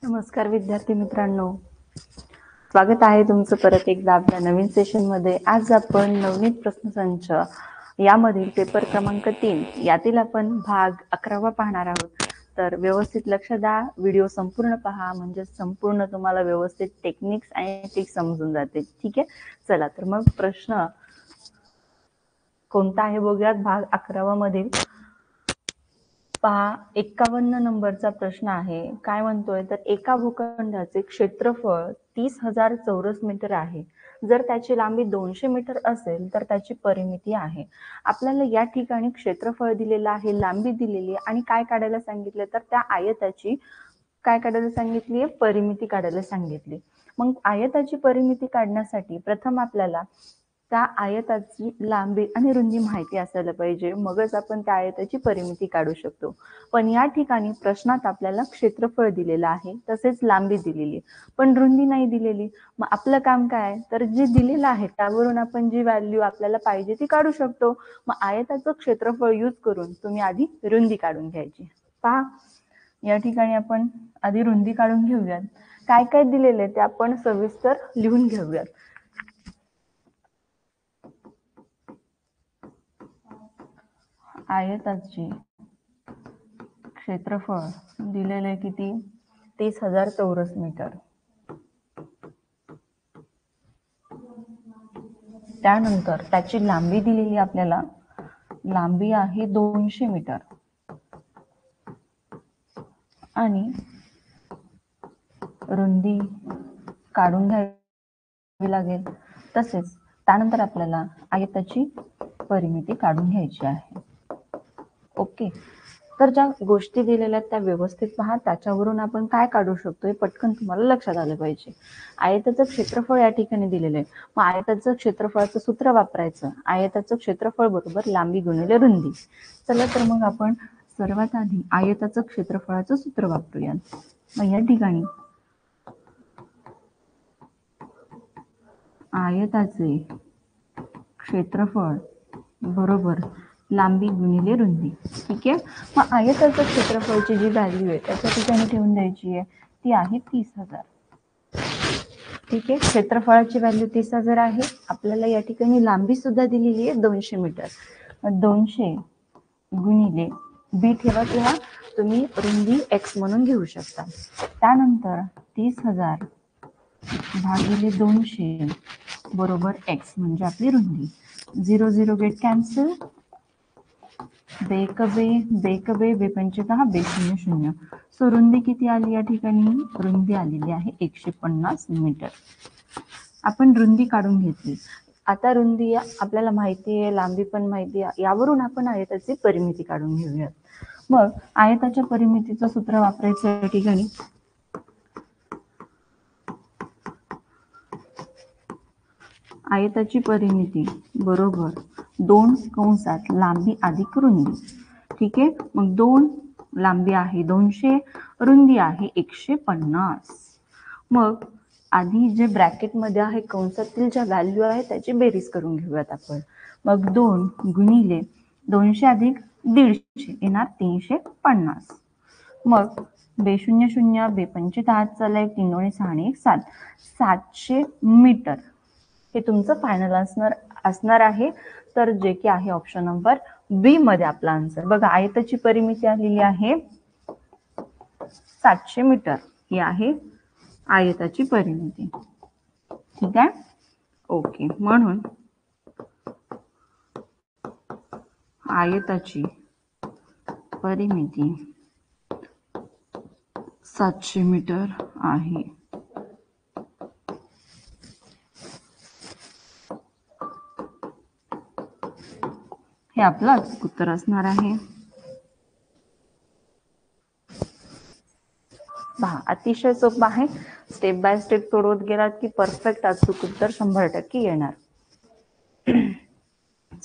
नमस्कार विद्यार्थी मित्रांनो, स्वागत आहे तुमचं परत एकदा आपल्या नवीन सेशनमध्ये. आज आपण नवनीत प्रश्नसंच यामधील पेपर क्रमांक 3 यातील आपण भाग 11वा पाहणार आहोत. तर व्यवस्थित लक्ष द्या, व्हिडिओ संपूर्ण पहा, म्हणजे संपूर्ण तुम्हाला व्यवस्थित टेक्निक्स आणि ट्रिक्स समजून जाते. ठीक आहे, चला तर मग प्रश्न कोणता आहे बघूयात. भाग 11वा मधील पहा, 51 नंबरचा प्रश्न आहे. काय म्हणतोय तर एका भूखंडाचे क्षेत्रफळ 30,000 चौरस मीटर आहे. जर त्याची लांबी 200 मीटर असेल तर त्याची परिमिती आहे. आपल्याला या ठिकाणी क्षेत्रफळ दिलेलं आहे, लांबी दिलेली आहे आणि काय काढायला सांगितलं तर त्या आयताची काय काढायला सांगितली आहे, परिमिती काढायला सांगितली. मग आयताची परिमिती काढण्यासाठी प्रथम आपल्याला त्या आयताची लांबी आणि रुंदी माहिती असायला पाहिजे, मगच आपण त्या आयताची परिमिती काढू शकतो. पण या ठिकाणी प्रश्नात आपल्याला क्षेत्रफळ दिलेलं आहे, तसेच लांबी दिलेली, पण रुंदी नाही दिलेली. मग आपलं काम काय तर जे दिलेलं आहे त्यावरून आपण जी व्हॅल्यू आपल्याला पाहिजे ती काढू शकतो. मग आयताचं क्षेत्रफळ यूज करून तुम्ही आधी रुंदी काढून घ्यायची. पहा, या ठिकाणी आपण आधी रुंदी काढून घेऊयात. काय काय दिलेले ते आपण सविस्तर लिहून घेऊयात. आयताचे क्षेत्रफळ दिलेले किती, 30,000 चौरस मीटर. त्यानंतर त्याची लांबी दिलेली आपल्याला, लांबी आहे 200 मीटर आणि रुंदी काढून घ्यावी लागेल. तसेच त्यानंतर आपल्याला आयताची परिमिती काढून घ्यायची आहे. ओके, तर ज्या गोष्टी दिलेल्या त्या व्यवस्थित पहा, त्याच्यावरून आपण काय काढू शकतो हे पटकन तुम्हाला लक्षात आलं पाहिजे. आयताचं क्षेत्रफळ या ठिकाणी दिलेलं आहे, मग आयताचं क्षेत्रफळाचं सूत्र वापरायचं. आयताचं क्षेत्रफळ बरोबर लांबी गुणिले रुंदी. चला तर मग आपण सर्वात आधी आयताचं क्षेत्रफळाचं सूत्र वापरूया. मग या ठिकाणी आयताचे क्षेत्रफळ बरोबर लांबी गुणिले रुंदी. ठीक आहे, मग आयताचं क्षेत्रफळची जी व्हॅल्यू आहे त्याच्या ठिकाणी ठेवून द्यायची आहे, ती आहे 30,000. ठीक आहे, क्षेत्रफळाची व्हॅल्यू 30,000 आहे. आपल्याला या ठिकाणी लांबी सुद्धा दिलेली आहे 200 मीटर. 200 गुणिले बी ठेवा किंवा तुम्ही रुंदी x म्हणून घेऊ शकता. त्यानंतर 30,000 भागिले 200 बरोबर x म्हणजे आपली रुंदी. 0 0 गेट कॅन्सल, बेकबे बेकबे बे 10 बे 0 0. सो रुंदी किती आली या ठिकाणी, रुंदी आलेली आहे 150 मीटर. आपण रुंदी काढून घेतली. आता रुंदी आपल्याला माहिती आहे, लांबी पण माहिती आहे, यावरून आपण आयताची परिमिती काढून घेऊयात. मग आयताच्या परिमितीचं सूत्र वापरायचं या ठिकाणी. आयताची परिमिती बरोबर 2 कंसात लांबी अधिक रुंदी. ठीक आहे, मग 2 लांबी आहे 200, रुंदी आहे 150. मग आधी जे ब्रॅकेटमध्ये आहे कंसातील ज्या व्हॅल्यू आहे त्याची बेरीज करून घेऊयात आपण. मग 2 गुणिले 200 अधिक 150 येणार 350. मग बे 0 0 बे 10 चला 1 3 2 6 1 7 700 मीटर हे तुमचं फायनल असणार आहे. तर जे की आहे ऑप्शन नंबर बी मध्ये आपला आन्सर. बघा, आयताची परिमिती आलेली आहे 700 मीटर, ही आहे आयताची परिमिती. ठीक आहे, ओके. म्हणून आयताची परिमिती 700 मीटर आहे. हे आपलं उत्तर असणार आहे. पहा, अतिशय सोपं आहे. स्टेप बाय स्टेप सोडवत गेलात की परफेक्ट अचूक उत्तर 100% येणार.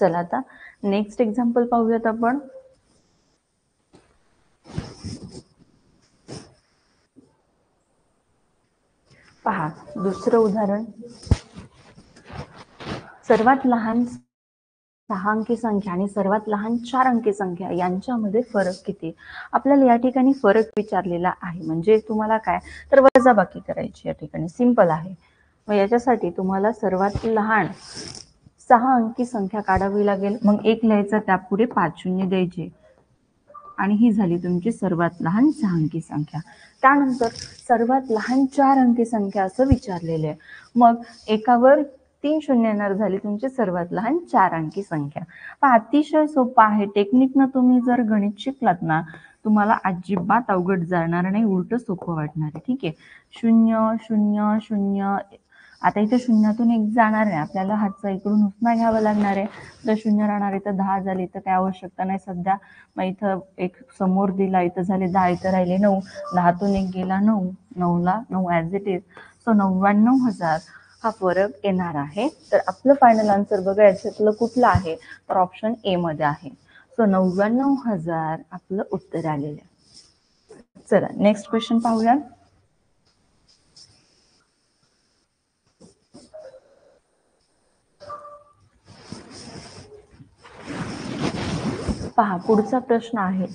चला आता नेक्स्ट एक्झाम्पल पाहूयात आपण. पहा, दुसरं उदाहरण. सर्वात लहान 6 अंकी संख्या आणि सर्वात लहान 4 अंकी संख्या यांच्यामध्ये फरक किती? आपल्याला या ठिकाणी फरक विचारलेला आहे, म्हणजे तुम्हाला काय तर वजाबाकी करायची या ठिकाणी, सिंपल आहे. मग याच्यासाठी तुम्हाला सर्वात लहान 6 अंकी संख्या काढावी लागेल, मग 1 लिहायचं, त्यापुढे 5 शून्य द्यायचे आणि ही झाली तुमची सर्वात लहान 6 अंकी संख्या. त्यानंतर सर्वात लहान 4 अंकी संख्या असं विचारलेले आहे, मग एकावर 3 शून्य येणार, झाली तुमची सर्वात लहान 4 अंकी संख्या. अतिशय सोपं आहे. टेक्निकनं तुम्ही जर गणित शिकलात ना, तुम्हाला अजिबात अवघड जाणार नाही, उलट सोपं वाटणार आहे. ठीक आहे. 0 0 0, आता इथे शून्यातून 1 जाणार आहे, आपल्याला हातचा इकडून उसना घ्यावा लागणार आहे. जर 0 राहणार आहे तर 10 झाली, तर काय आवश्यकता नाही सध्या. मग इथं 1 समोर दिला, इथं झाले 10, इथं राहिले 9, 10तून 1 गेला 9, 9ला 9 ॲज इट इज. सो 99,000 हा फरक येणार आहे. तर आपलं फायनल आन्सर बघा याच्यातलं कुठलं आहे, तर ऑप्शन ए मध्ये आहे. सो 99,000 आपलं उत्तर आलेलं आहे. चला नेक्स्ट क्वेश्चन पाहूया. पहा, पुढचा प्रश्न आहे,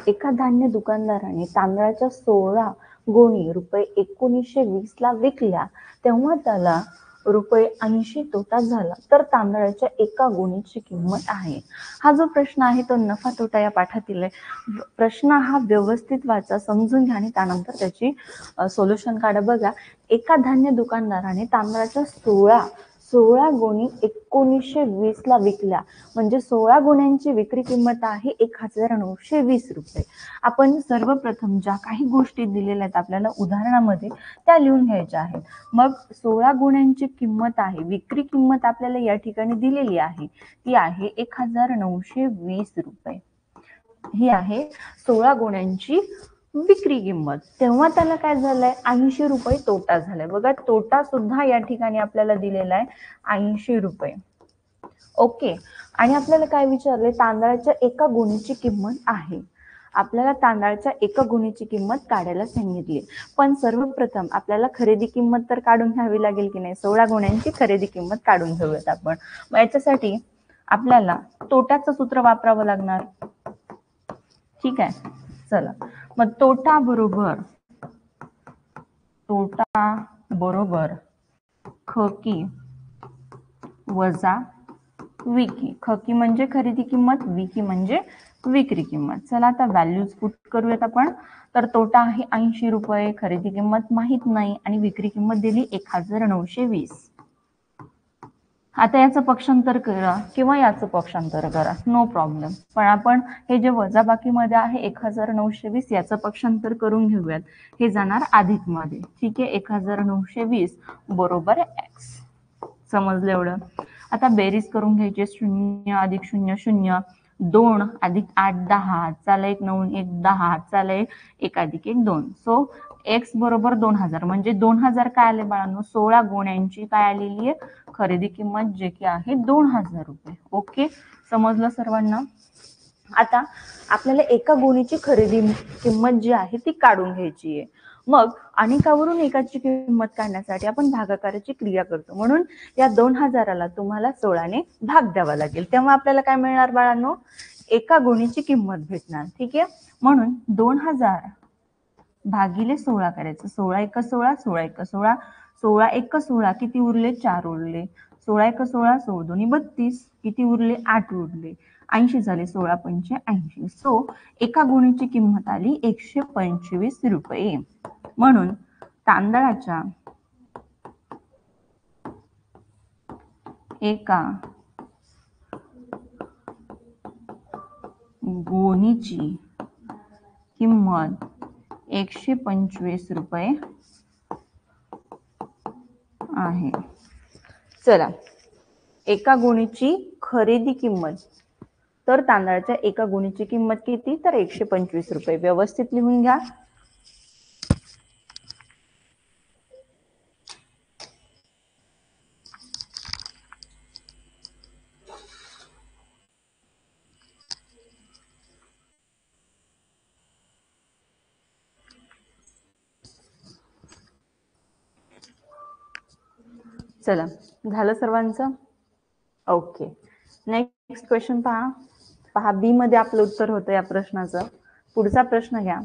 एका धान्य दुकानदाराने तांदळाच्या 16 गोणी रुपये 1920 ला विकल्या, तेव्हा त्याला रुपये 80 तोटा झाला, तर तांदळाच्या एका गोणीची किंमत आहे. हा जो प्रश्न आहे तो नफा तोटा या पाठातील आहे. प्रश्न हा व्यवस्थित वाचा, समजून घ्या आणि त्यानंतर त्याची सोल्युशन काढा. बघा, एका धान्य दुकानदाराने तांदळाच्या 16 गोणी 1920 ला विकल्या, म्हणजे 16 गोण्यांची विक्री किंमत आहे 1920 रुपये. आपण सर्वप्रथम ज्या काही गोष्टी दिलेल्या आहेत आपल्याला उदाहरणामध्ये त्या लिहून घ्यायच्या आहेत. मग 16 गोण्यांची किंमत आहे, विक्री किंमत आपल्याला या ठिकाणी दिलेली आहे, ती आहे 1920 रुपये. ही आहे 16 गोण्यांची विक्री किंमत. तेव्हा त्याला काय झालंय, 80 रुपये तोटा झालाय. बघा, तोटा सुद्धा या ठिकाणी आपल्याला दिलेला आहे 80 रुपये. ओके. आणि आपल्याला काय विचारले, तांदळाच्या एका गोणीची किंमत आहे. आपल्याला तांदळाच्या एका गोणीची किंमत काढायला सांगितली, पण सर्वप्रथम आपल्याला खरेदी किंमत तर काढून घ्यावी लागेल की नाही. 16 गोण्यांची खरेदी किंमत काढून घेऊयात आपण. मग याच्यासाठी आपल्याला तोट्याचं सूत्र वापरावं लागणार. ठीक आहे. चला, मग तोटा बरोबर खकी वजा विकी. खकी म्हणजे खरेदी किंमत, विकी म्हणजे विक्री किंमत. चला आता व्हॅल्यूज पुट करूयात आपण. तर तोटा आहे 80 रुपये, खरेदी किंमत माहित नाही आणि विक्री किंमत दिली 1920. आता याचं पक्षांतर करा किंवा याचं पक्षांतर करा, नो प्रॉब्लेम. पण आपण हे जे वजाबाकीमध्ये आहे 1920 याचं पक्षांतर करून घेऊयात. हे जाणार अधिक मध्ये. ठीक आहे. 1920 बरोबर एक्स. समजलं एवढं. आता बेरीज करून घ्यायची. 0 अधिक 0 0, 2 अधिक 8 10, चाला 1 9 1 10, चाला 1 अधिक 1 2. सो एक्स बरोबर 2000, म्हणजे 2000 काय आले बाळांनो, 16 गोण्यांची काय आलेली आहे खरेदी किंमत, जे की आहे 2000 रुपये. ओके, समजलं सर्वांना. आता आपल्याला एका गोणीची खरेदी किंमत जी आहे ती काढून घ्यायची आहे. मग अनेकावरून एकाची किंमत काढण्यासाठी आपण भागाकाराची क्रिया करतो, म्हणून या 2000ला तुम्हाला 16ने भाग द्यावा लागेल, तेव्हा आपल्याला काय मिळणार बाळांनो, एका गोणीची किंमत भेटणार. ठीक आहे. म्हणून 2000 भागिले 16 करायचं. 16 1 16, 16 1 16, 16 1 16, किती उरले, 4 उरले. 16 1 16, 16 दोन्ही 32, किती उरले, 8 उरले. 80 झाले, 16 पंचे 80. सो एका गोणीची किंमत आली 125 रुपये. म्हणून तांदळाच्या एका गोणीची किंमत 125 रुपये आहे. चला, एका गोणीची खरेदी किंमत, तर तांदळाच्या एका गोणीची किंमत किती, तर 125 रुपये. व्यवस्थित लिहून घ्या. चला, झालं सर्वांचं. ओके. नेक्स्ट क्वेश्चन पहा बी मध्ये आपलं उत्तर होतं या प्रश्नाचं. पुढचा प्रश्न घ्या.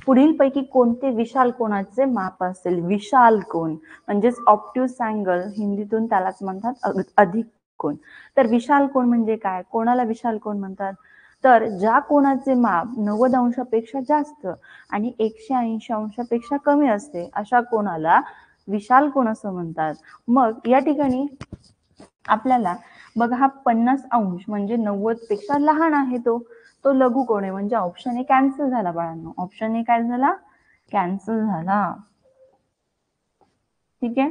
पुढीलपैकी कोणते विशाल कोणाचे माप असेल? विशाल कोन म्हणजेच ऑब्ट्यूज अँगल, हिंदीतून त्यालाच म्हणतात अधिक कोन. तर विशाल कोन म्हणजे काय? कोणाला विशाल कोन म्हणतात? तर ज्या कोणाचे माप 90 अंशापेक्षा जास्त आणि 180 अंशापेक्षा कमी असते अशा कोणाला विशाल कोन असं म्हणतात. मग या ठिकाणी आपल्याला बघा, हा 50 अंश म्हणजे 90 पेक्षा लहान आहे, तो लघु कोण आहे, म्हणजे ऑप्शन ए कॅन्सल झाला बाळांनो. ऑप्शन ए काय झाला? कॅन्सल झाला. ठीक आहे.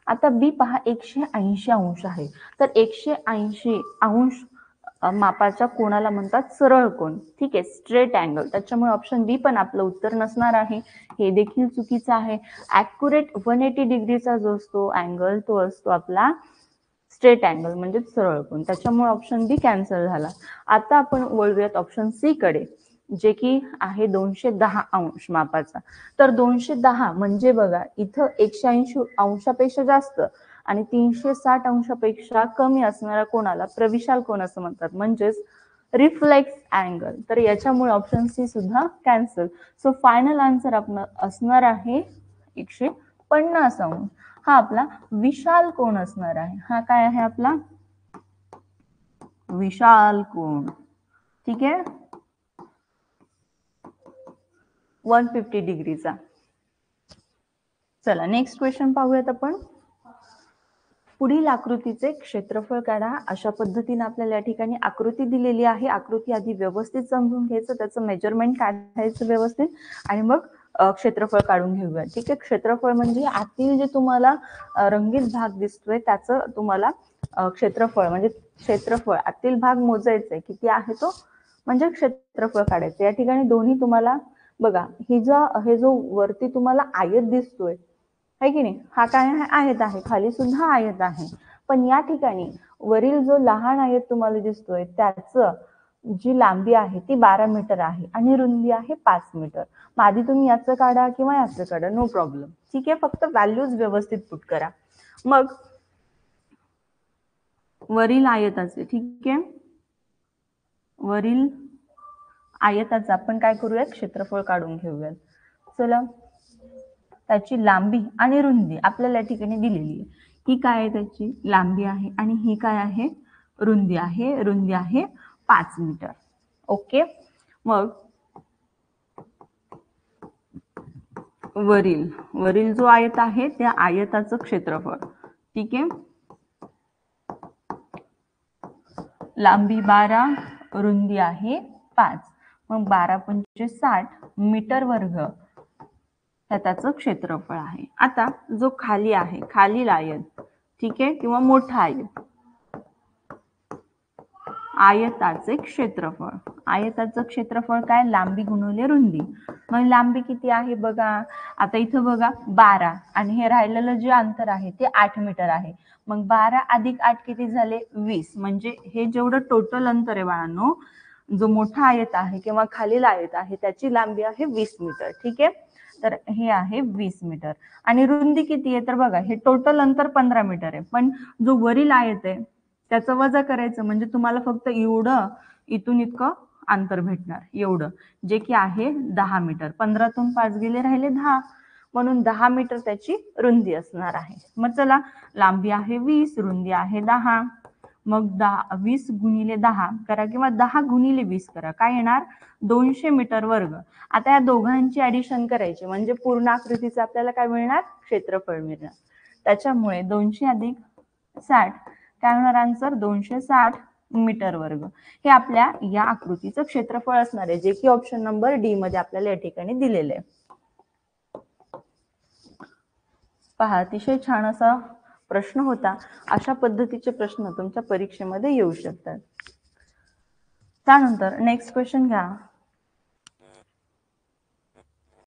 आता बी पहा, 180 अंश आहे. तर 180 अंश मापाच्या कोणाला म्हणतात? सरळ कोन. ठीक आहे, स्ट्रेट अँगल. त्याच्यामुळे ऑप्शन बी पण आपलं उत्तर नसणार आहे. हे देखील चुकीचं आहे. ॲक्युरेट 180 डिग्रीचा जो असतो अँगल, तो असतो आपला स्ट्रेट अँगल म्हणजे सरळ कोन. त्याच्यामुळे ऑप्शन बी कॅन्सल झाला. आता आपण वळूयात ऑप्शन सी कडे, जे की आहे 210 अंश मापाचा. तर 210 म्हणजे बघा, इथं 180 अंशापेक्षा जास्त आणि 360 अंशापेक्षा कमी असणाऱ्या कोणाला प्रविशाल कोन असं म्हणतात, म्हणजेच रिफ्लेक्स अँगल. तर याच्यामुळे ऑप्शन सी सुद्धा कॅन्सल. सो फायनल आन्सर आपण असणार आहे 150 अंश. हा आपला विशाल कोन असणार आहे. हा काय आहे आपला? विशाल कोन. ठीक आहे, 150 डिग्रीचा. चला नेक्स्ट क्वेश्चन पाहूयात आपण. पुढील आकृतीचे क्षेत्रफळ काढा. अशा पद्धतीने आपल्याला या ठिकाणी आकृती दिलेली आहे. आकृती आधी व्यवस्थित समजून घ्यायचं, त्याचं मेजरमेंट काढायचं व्यवस्थित आणि मग क्षेत्रफळ काढून घेऊया. ठीक आहे. क्षेत्रफळ म्हणजे आतील जे तुम्हाला रंगीत भाग दिसतोय त्याचं तुम्हाला क्षेत्रफळ म्हणजे क्षेत्रफळ आतील भाग मोजायचंय किती आहे तो, म्हणजे क्षेत्रफळ काढायचं. या ठिकाणी दोन्ही तुम्हाला बघा, हे जो वरती तुम्हाला आयत दिसतोय है की नाही, हा काय आयत आहे, खाली सुद्धा आयत आहे. पण या ठिकाणी वरील जो लहान आयत तुम्हाला दिसतोय त्याचं जी लांबी आहे ती 12 मीटर आहे आणि रुंदी आहे 5 मीटर. मग आधी तुम्ही याचं काढा किंवा याचं काढा, नो प्रॉब्लेम. ठीक आहे, फक्त व्हॅल्यूज व्यवस्थित पुट करा. मग वरील आयताचे, ठीक आहे, वरील आयताचं आपण काय करूयात? क्षेत्रफळ काढून घेऊयात. चला, त्याची लांबी आणि रुंदी आपल्याला या ठिकाणी दिलेली आहे. ही काय आहे? त्याची लांबी आहे आणि ही काय आहे? रुंदी आहे. रुंदी आहे 5 मीटर. ओके. मग वरील जो आयत आहे त्या आयताचं क्षेत्रफळ, ठीक आहे, लांबी 12, रुंदी आहे 5. मग 12 पंचे 60 मीटर वर्ग त्याचं क्षेत्रफळ आहे. आता जो खाली आहे, खालील आयत, ठीक आहे, किंवा मोठा आयत, आयताचे क्षेत्रफळ. आयताचं क्षेत्रफळ काय? लांबी गुणिले रुंदी. मग लांबी किती आहे बघा, आता इथं बघा 12 आणि हे राहिलेलं जे अंतर आहे ते 8 मीटर आहे. मग 12 अधिक 8 किती झाले? 20. म्हणजे हे जेवढं टोटल अंतर आहे बाळांनो, जो मोठा आयत आहे किंवा खालील आयत आहे त्याची लांबी आहे 20 मीटर. ठीक आहे, तर हे आहे 20 मीटर. आणि रुंदी किती आहे? तर बघा, हे टोटल अंतर 15 मीटर आहे, पण जो वरील आयत आहे त्याचं वजा करायचं म्हणजे तुम्हाला फक्त एवढं इथून इतकं अंतर भेटणार, एवढं, जे की आहे 10 मीटर. 15तून 5 गेले, राहिले 10, म्हणून 10 मीटर त्याची रुंदी असणार आहे. मग चला, लांबी आहे 20, रुंदी आहे 10. मग 20 गुणिले 10 करा किंवा 10 गुणिले 20 करा, काय येणार? 200 मीटर वर्ग. आता या दोघांची ऍडिशन करायची म्हणजे पूर्ण आकृतीचं आपल्याला काय मिळणार? क्षेत्रफळ मिळणार. त्याच्यामुळे 200 अधिक 60 काय होणार आन्सर? 260 मीटर वर्ग. हे आपल्या या आकृतीचं क्षेत्रफळ असणार आहे, जे की ऑप्शन नंबर डी मध्ये आपल्याला या ठिकाणी दिलेले आहे. पहा, अतिशय छान असा प्रश्न होता. अशा पद्धतीचे प्रश्न तुमच्या परीक्षेमध्ये येऊ शकतात. त्यानंतर नेक्स्ट क्वेश्चन घ्या.